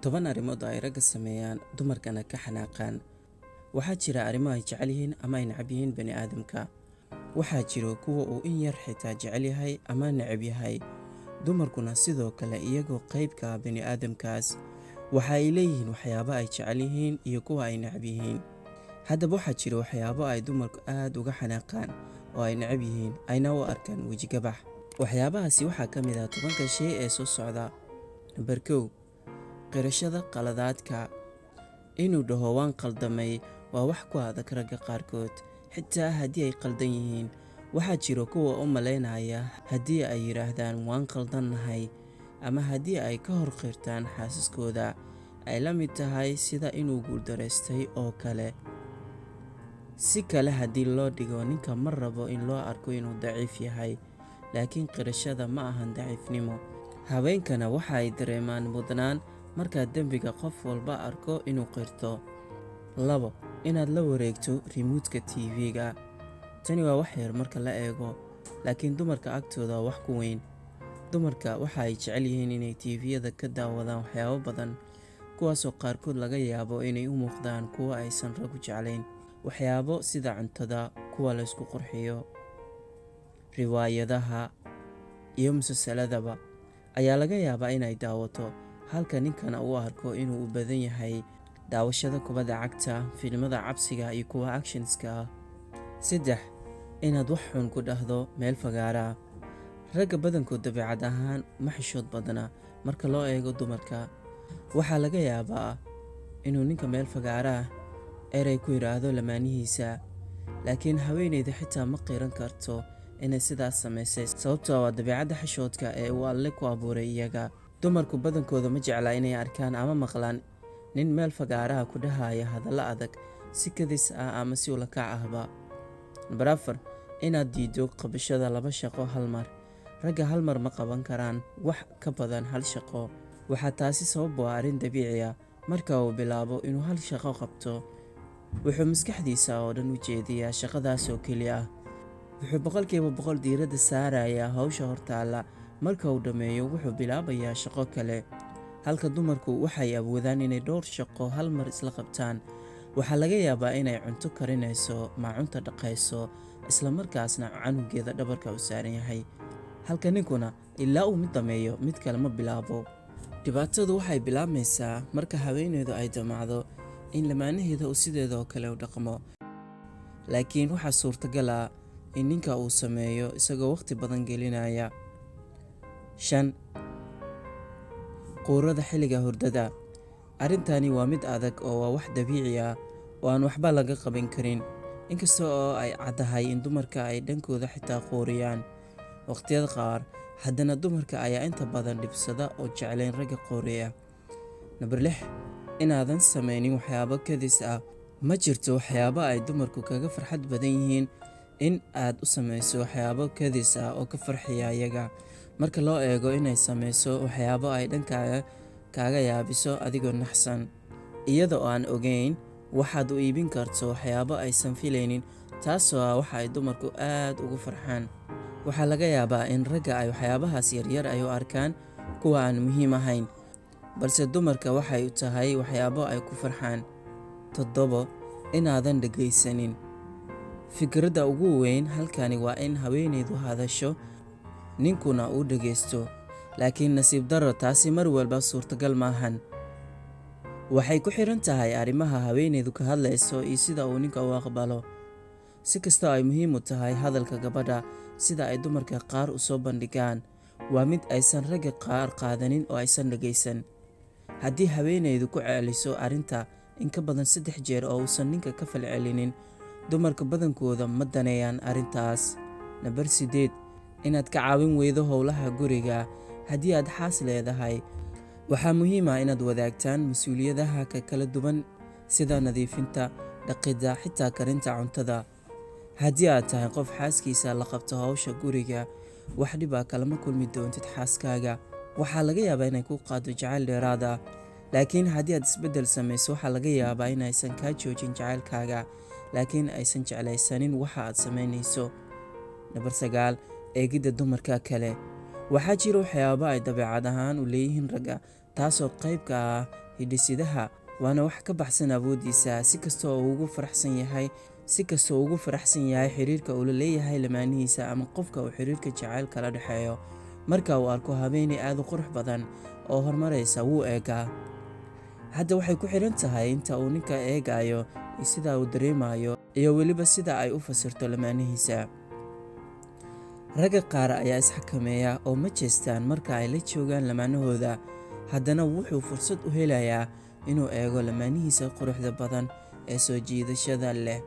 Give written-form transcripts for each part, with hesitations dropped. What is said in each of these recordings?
10 arrimood oo ay ragga sameeyaan dumarkana ka xanaaqaan. Waxaa jira arrimo ay jecel yihiin ama ay necab yihiin bani'aadamka. Waxaa jiro kuwa uu in yar xitaa jecel yahay ama necab yahay. Dumarkuna sidoo kale iyagoo qayb ka ah bani'aadamkaas. Waxa ay leeyihiin waxyaabo ay jecel yihiin iyo kuwa ay necab yihiin. Haddaba waxaa jira waxyaabo ay dumarku aad uga xanaaqaan oo ay necab yihiin ayna u arkaan wejigabax. Waxyaabahaasi waxaa ka mid ah 10 shay ee soo socda. Number 1. Qirashada qaladaadka. Inuu dhaho waan qaldamay waa wax ku adag ragga qaarkood, xitaa haddii ay qaldan yihiin. Waxaa jiro kuwa u malaynaya haddii ay yiraahdaan waan qaldannahay ama haddii ay ka hor qirtaan xaasaskooda ay la mid tahay sida inuu guuldareystay oo kale. Si kale haddii loo dhigo, ninka ma rabo in loo arko inuu daciif yahay, laakiin qirashada ma ahan daciifnimo. Haweenkana waxa ay dareemaan mudnaan marka dembiga qof walba arko inuu qirto. 2. Inaad la wareegto remote-ka TV-ga. Tani waa wax yar marka la eego, laakiin dumarka agtooda waa wax ku weyn. Dumarka waxa ay jecel yihiin inay TV-yada ka daawadaan waxyaabo badan, kuwaasoo qaarkood laga yaabo inay u muuqdaan kuwo aysan raggu jeclayn. Waxyaabo sida cuntada, kuwa la isku qurxiyo, riwaayadaha iyo musalsaladaba ayaa laga yaabaa inay daawato, halka ninkana uu arko inuu u badan yahay daawashada kubadda cagta, filimada cabsiga iyo kuwa actionska ah. 3. Inaad wax xun ku dhahdo meel fagaara. Ragga badankood dabeecad ahaan ma xishood badna marka loo eego dumarka. Waxaa laga yaabaa inuu ninka meel fagaara eray ku yiraahdo lamaanihiisa, laakiin haweeneyda xitaa ma qiran karto inay sidaas samaysay, sababtoo ah dabeecadda xishoodka ee uu Alle ku abuuray iyaga. Dumarku badankooda ma jecla inay arkaan ama maqlaan nin meel fagaaraha ku dhahaya hadallo adag, si kadis ah ama si ula kac ahba. Number 4. Inaad diido qabashada 2 shaqo hal mar. Ragga hal mar ma qaban karaan wax ka badan 1 shaqo. Waxaa taasi sabab u ah arrin dabiici ah. Marka uu bilaabo inuu 1 shaqo qabto, wuxuu maskaxdiisa oo dhan u jeediyaa shaqadaas oo keliya ah. Wuxuu 100% diiradda saarayaa hawsha hortaalla. Marka uu dhammeeyo, wuxuu bilaabayaa shaqo kale. Halka dumarku waxay awoodaan inay 2 shaqo hal mar isla qabtaan. Waxaa laga yaabaa inay cunto karinayso, maacunta dhaqayso, isla markaasna canugeeda dhabarka u saaran yahay. Halka ninkuna ilaa uu mid dhammeeyo, mid kale ma bilaabo. Dhibaatadu waxay bilaabmaysaa marka haweeneydu ay damacdo in lamaanaheeda uu sideedoo kale u dhaqmo. Laakiin waxaa suurtagal ah in ninka uu sameeyo isagoo waqti badan gelinaya. 5. Quurada xilliga hurdada. Arrintani waa mid adag oo waa wax dabiici ah oo aan waxba laga qaban karin. Inkasta oo ay caddahay in dumarka ay dhankooda xitaa quuriyaan waqtiyada qaar, haddana dumarka ayaa inta badan dhibsada oo jeclayn ragga quuriya. Number 6. Inaadan samaynin waxyaabo kadis ah. Ma jirto waxyaabo ay dumarku kaga farxad badan yihiin in aad u samayso waxyaabo kadis ah oo ka farxiya iyaga, marka loo eego inay samayso waxyaabo ay dhankaaga kaaga yaabiso adigoo naxsan. Iyada oo aan ogeyn waxaad u iibin karto waxyaabo aysan filaynin, taasoo ah waxa ay dumarku aad ugu farxaan. Waxaa laga yaabaa in ragga ay waxyaabahaas yaryar ay u arkaan kuwa aan muhiim ahayn, balse dumarka waxay u tahay waxyaabo ay ku farxaan. 7. Inaadan dhegaysanin. Fikradda ugu weyn halkani waa in haweeneydu hadasho, ninkuna uu dhagaysto, laakiin nasiib darro taasi mar walba suurtagal maahan. Waxay ku xiran tahay arrimaha haweeneydu ka hadlayso iyo sida uu ninka u aqbalo. Si kastoo ay muhiim u tahay hadalka gabadha, sida ay dumarka qaar u soo bandhigaan waa mid aysan ragga qaar qaadanin oo aysan dhagaysan. Haddii haweeneydu ku celiso arrinta in ka badan 3 jeer oo uusan ninka ka falcelinin, dumarka badankooda ma daneeyaan arrintaas. Number 8. Inaad ka caawin weydo howlaha guriga. Haddii aad xaas leedahay, waxaa muhiim ah inaad wadaagtaan mas'uuliyadaha kala duwan sida nadiifinta, dhaqidda, xitaa karinta cuntada. Haddii aad tahay qof xaaskiisa la qabto hawsha guriga, wax dhib ah kalama kulmi doontid xaaskaaga. Waxaa laga yaabaa inay ku qaado jacayl dheeraad ah, laakiin haddii aad isbeddel samayso, waxaa laga yaabaa inaysan kaa joojin jacaylkaaga, laakiin aysan jeclaysanin waxa aad samaynayso. Number 9. Eegidda dumarka kale. Waxaa jira waxyaabo ay dabeecad ahaan u leeyihiin ragga, taasoo qayb ka ah hidhisidaha, waana wax ka baxsan awoodiisa. Si kastoo uu ugu faraxsan yahay xiriirka uu la leeyahay lamaanihiisa ama qofka uu xiriirka jacayl kala dhexeeyo, marka uu arko haweeney aad u qurux badan oo horumaraysa wuu eegaa. Hadda waxay ku xiran tahay inta uu ninka eegayo, sida uu dareemayo, iyo weliba sida ay u fasirto lamaanihiisa. Ragga qaar ayaa isxakameeya oo ma jeestaan marka ay la joogaan lamaanahooda, haddana wuxuu fursad u helayaa inuu eego lamaanihiisa quruxda badan ee soo jiidashada leh.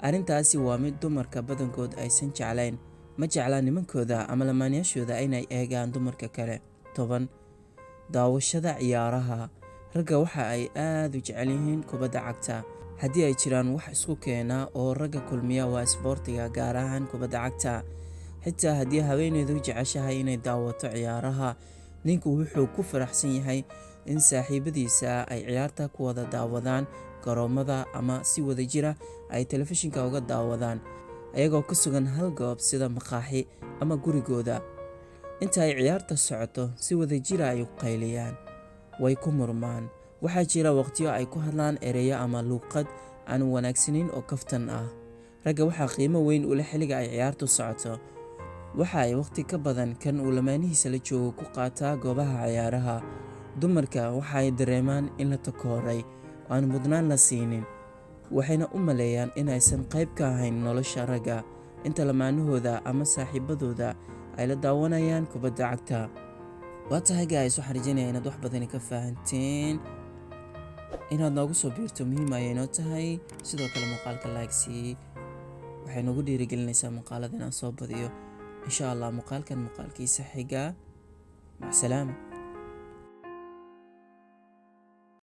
Arrintaasi waa mid dumarka badankood aysan jeclayn. Ma jeclaan nimankooda ama lamaanayaashooda inay eegaan dumarka kale. 10. Daawashada ciyaaraha. Ragga waxa ay aad u jecel yihiin kubadda cagta. Haddii ay jiraan wax isku keena oo ragga kulmiya, waa isboortiga, gaar ahaan kubadda cagta. Xitaa haddii haweeneydu jeceshahay inay daawato ciyaaraha, ninku wuxuu ku faraxsan yahay in saaxiibadiisa ay ciyaarta ku wada daawadaan garoomada ama si wada jira ay telefishinka uga daawadaan, ayagoo ku sugan hal goob sida maqaaxi ama gurigooda. Inta ay ciyaarta socoto, si wada jira ay u qayliyaan, way ku murmaan. Waxaa jira waqtiyo ay ku hadlaan ereyo ama luuqad aan wanaagsaneyn oo kaftan ah. Ragga waxaa qiimo weyn u leh xilliga ay ciyaartu socoto. Waxa ay waqti ka badan kan uu lamaanihiisa la joogo ku qaataa goobaha ciyaaraha. Dumarka waxa ay dareemaan in la takooray oo aan mudnaan la siinin, waxayna u maleeyaan inaysan qayb ka ahayn nolosha ragga inta lamaanahooda ama saaxiibadooda ay la daawanayaan kubadda cagta. Waa tahay guys, waxaan rajeynayaa inaad wax badan ka fahanteen. Inaad noogu soo biirto muhiim ayay noo tahay. Sidoo kale muuqaalka like sii, waxay nagu dhiirigelinaysaa muuqaalada inaan soo badiyo. insha Allah muuqaalkan muuqaalkiisa xiga. Mac salaam.